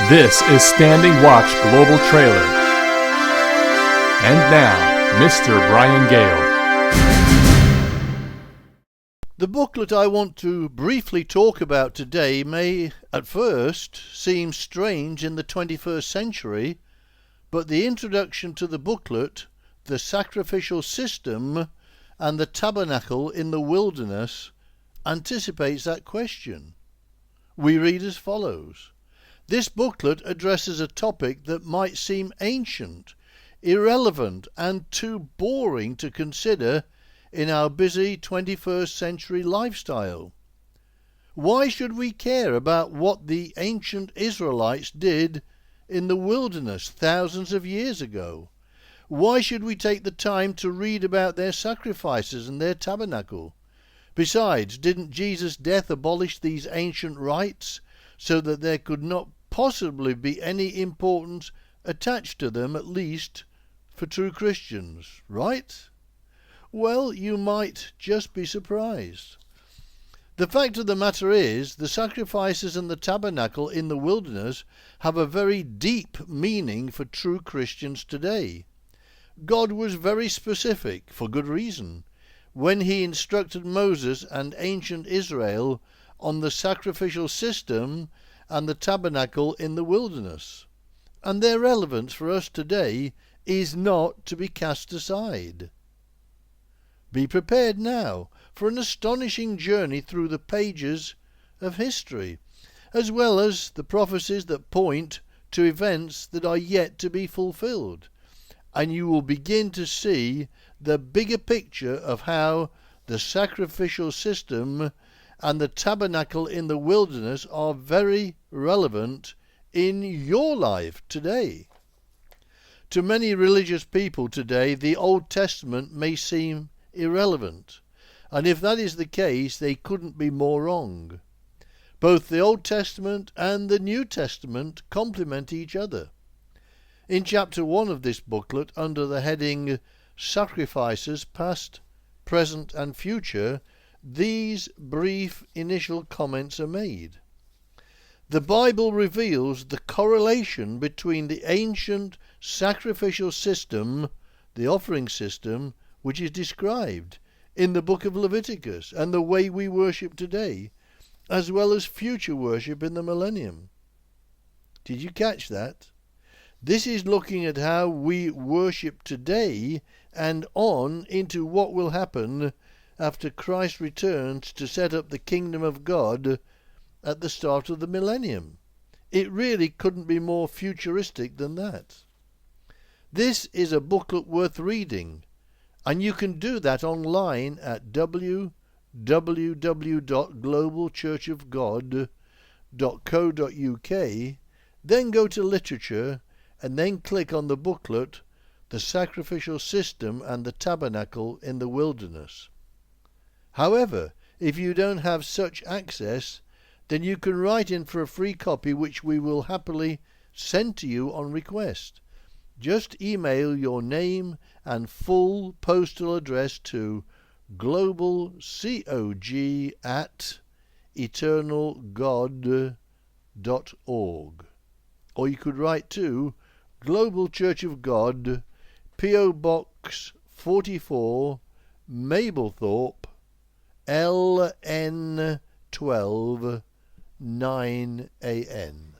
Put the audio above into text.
This is Standing Watch Global Trailer. And now, Mr. Brian Gale. The booklet I want to briefly talk about today may, at first, seem strange in the 21st century, but the introduction to the booklet, The Sacrificial System and the Tabernacle in the Wilderness, anticipates that question. We read as follows. This booklet addresses a topic that might seem ancient, irrelevant, and too boring to consider in our busy 21st century lifestyle. Why should we care about what the ancient Israelites did in the wilderness thousands of years ago? Why should we take the time to read about their sacrifices and their tabernacle? Besides, didn't Jesus' death abolish these ancient rites so that there could not possibly be any importance attached to them, at least for true Christians, right? Well, you might just be surprised. The fact of the matter is, the sacrifices and the tabernacle in the wilderness have a very deep meaning for true Christians today. God was very specific, for good reason, when he instructed Moses and ancient Israel on the sacrificial system and the tabernacle in the wilderness. And their relevance for us today is not to be cast aside. Be prepared now for an astonishing journey through the pages of history, as well as the prophecies that point to events that are yet to be fulfilled. And you will begin to see the bigger picture of how the sacrificial system and the tabernacle in the wilderness are very relevant in your life today. To many religious people today, the Old Testament may seem irrelevant, and if that is the case, they couldn't be more wrong. Both the Old Testament and the New Testament complement each other. In chapter 1 of this booklet, under the heading Sacrifices Past, Present and Future, these brief initial comments are made. The Bible reveals the correlation between the ancient sacrificial system, the offering system, which is described in the book of Leviticus, and the way we worship today, as well as future worship in the millennium. Did you catch that? This is looking at how we worship today and on into what will happen after Christ returns to set up the kingdom of God at the start of the millennium. It really couldn't be more futuristic than that. This is a booklet worth reading, and you can do that online at www.globalchurchofgod.co.uk, then go to literature, and then click on the booklet, The Sacrificial System and the Tabernacle in the Wilderness. However, if you don't have such access, then you can write in for a free copy which we will happily send to you on request. Just email your name and full postal address to globalcog@eternalgod.org. Or you could write to Global Church of God, P.O. Box 44, Mablethorpe, LN12 9AN.